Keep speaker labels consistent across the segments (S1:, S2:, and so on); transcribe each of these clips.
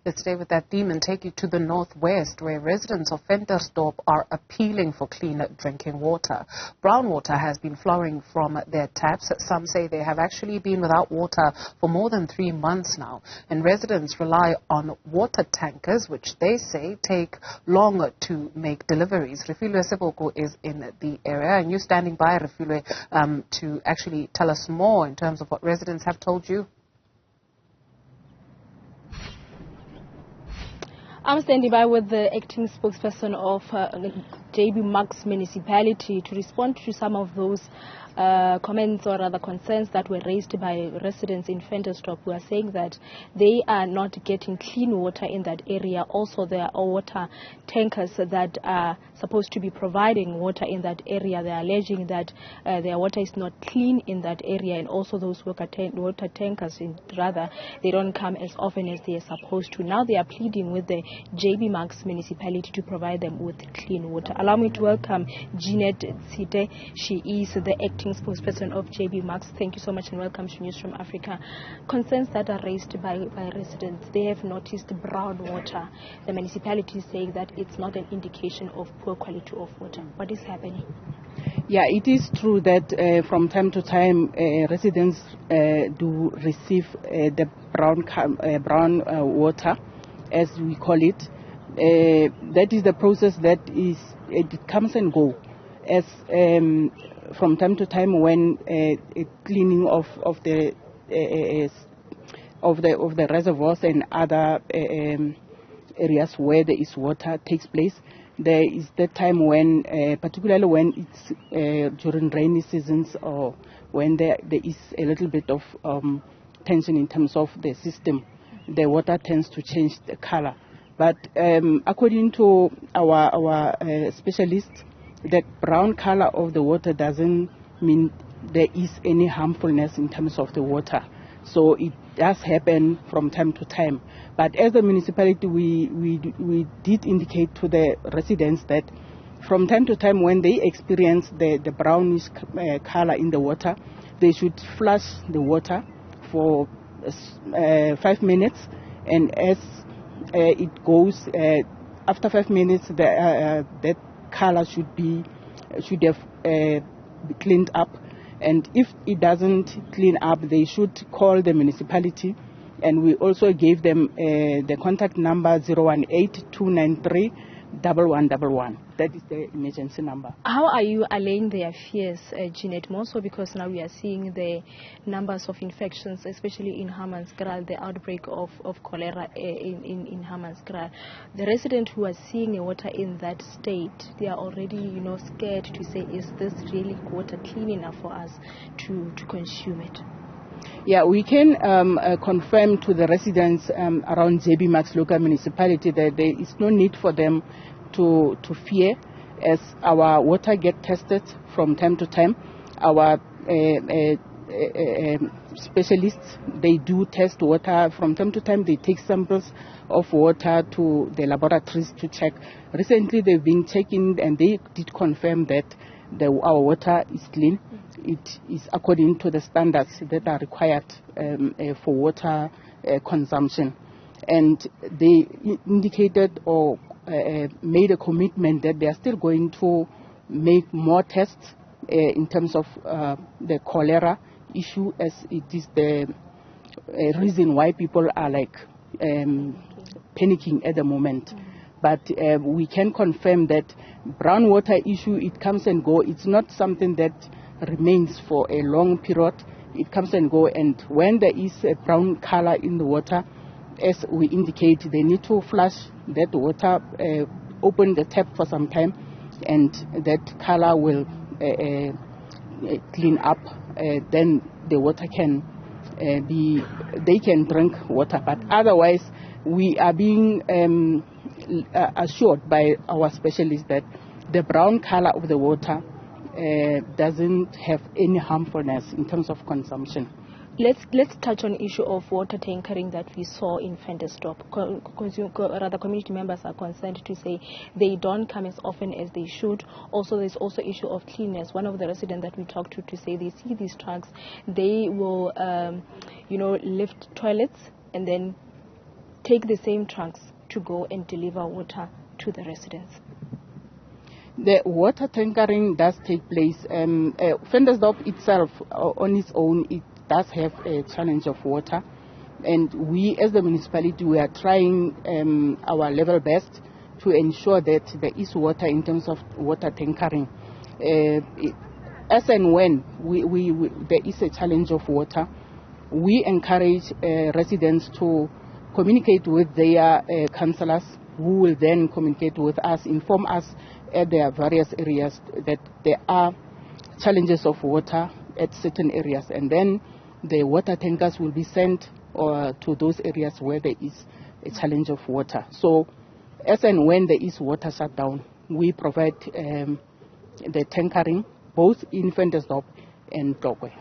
S1: Let's stay with that theme and take you to the northwest, where residents of Ventersdorp are appealing for clean drinking water. Brown water has been flowing from their taps. Some say they have actually been without water for more than 3 months now, and residents rely on water tankers, which they say take long to make deliveries. Refiloe Seboko is in the area, and you're standing by, Refiloe, to actually tell us more in terms of what residents have told you.
S2: I'm standing by with the acting spokesperson of JB Marks Municipality to respond to some of those comments or other concerns that were raised by residents in Ventersdorp, who are saying that they are not getting clean water in that area. Also, there are water tankers that are supposed to be providing water in that area. They are alleging that their water is not clean in that area, and also those water tankers, they don't come as often as they are supposed to. Now they are pleading with the JB Marks Municipality to provide them with clean water. Allow me to welcome Jeanette Tshite. She is the acting spokesperson of JB Marks. Thank you so much and welcome to Newzroom Afrika. Concerns that are raised by residents, they have noticed brown water. The municipality is saying that it's not an indication of poor quality of water. What is happening?
S3: Yeah, it is true that from time to time residents do receive the brown water, as we call it. That is the process that is, it comes and go. As from time to time, when cleaning of the reservoirs and other areas where there is water takes place, there is that time when, particularly when it's during rainy seasons, or when there is a little bit of tension in terms of the system, the water tends to change the color. But according to our specialists, the brown color of the water doesn't mean there is any harmfulness in terms of the water. So it does happen from time to time. But as a municipality, we did indicate to the residents that from time to time, when they experience the brownish color in the water, they should flush the water for 5 minutes, and as it goes, after 5 minutes, that color should have cleaned up. And if it doesn't clean up, they should call the municipality, and we also gave them the contact number 018-293-1111. That is the emergency number.
S2: How are you allaying their fears, Jeanette? More so because now we are seeing the numbers of infections, especially in Hammanskraal, the outbreak of cholera in Hammanskraal. The residents who are seeing the water in that state, they are already, scared to say, is this really water clean enough for us to consume it?
S3: Yeah, we can confirm to the residents around JB Marks local municipality that there is no need for them to fear, as our water get tested from time to time. Our specialists, they do test water from time to time. They take samples of water to the laboratories to check. Recently they've been checking, and they did confirm that our water is clean. It is according to the standards that are required for water consumption. And they indicated or made a commitment that they are still going to make more tests in terms of the cholera issue, as it is the reason why people are panicking at the moment. But we can confirm that brown water issue, it comes and go. It's not something that remains for a long period. It comes and go, and when there is a brown color in the water, as we indicate, they need to flush that water, open the tap for some time, and that color will clean up. Then the water can they can drink water. But otherwise, we are being assured by our specialists that the brown color of the water doesn't have any harmfulness in terms of consumption.
S2: Let's touch on issue of water tankering that we saw in Ventersdorp. Community members are concerned to say they don't come as often as they should. Also, there's also issue of cleanness. One of the residents that we talked to say they see these trucks, they will, lift toilets and then take the same trucks to go and deliver water to the residents?
S3: The water tankering does take place. Ventersdorp itself, on its own, it does have a challenge of water. And we, as the municipality, we are trying our level best to ensure that there is water in terms of water tankering. As and when there is a challenge of water, we encourage residents to communicate with their councillors, who will then communicate with us, inform us at their various areas that there are challenges of water at certain areas, and then the water tankers will be sent to those areas where there is a challenge of water. So as and when there is water shutdown, we provide the tankering both in Ventersdorp and Tlokwe.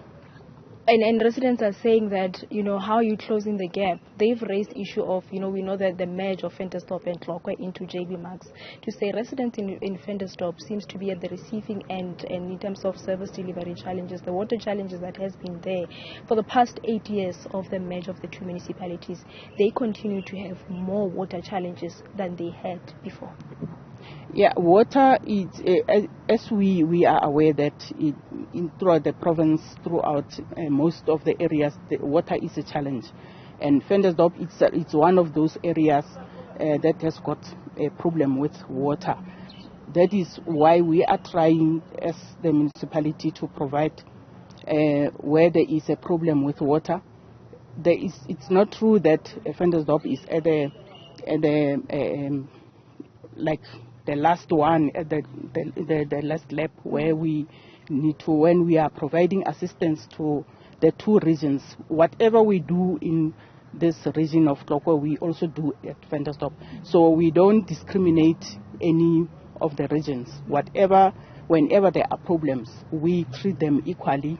S2: And residents are saying that, how are you closing the gap? They've raised issue of, we know that the merge of Ventersdorp and Tlokwe into JB Max. To say residents in Ventersdorp seems to be at the receiving end, and in terms of service delivery challenges, the water challenges that has been there for the past 8 years of the merge of the two municipalities, they continue to have more water challenges than they had before.
S3: Yeah, water is, as we are aware that throughout the province, throughout most of the areas, the water is a challenge. And Ventersdorp, it's one of those areas that has got a problem with water. That is why we are trying, as the municipality, to provide where there is a problem with water. It's not true that Ventersdorp is at like the last one, the last lap, where we need to, when we are providing assistance to the two regions, whatever we do in this region of Tlokwe, we also do at Ventersdorp. So we don't discriminate any of the regions. Whenever there are problems, we treat them equally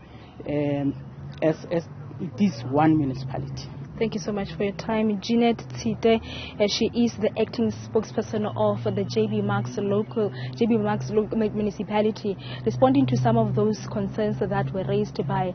S3: as it is one municipality.
S2: Thank you so much for your time. Jeanette Tshite, she is the acting spokesperson of the JB Max local municipality, responding to some of those concerns that were raised by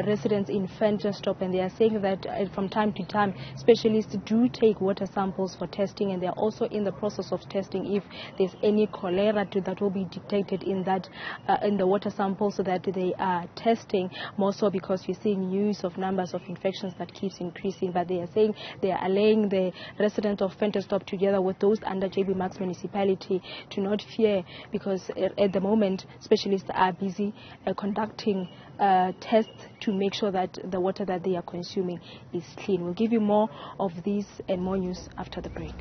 S2: residents in Ventersdorp, and they are saying that from time to time, specialists do take water samples for testing, and they are also in the process of testing if there's any cholera that will be detected in the water samples that they are testing, more so because we're seeing news of numbers of infections that keeps increasing. But they are saying they are allaying the residents of Ventersdorp together with those under JB Max municipality to not fear, because at the moment specialists are busy conducting tests to make sure that the water that they are consuming is clean. We'll give you more of these and more news after the break.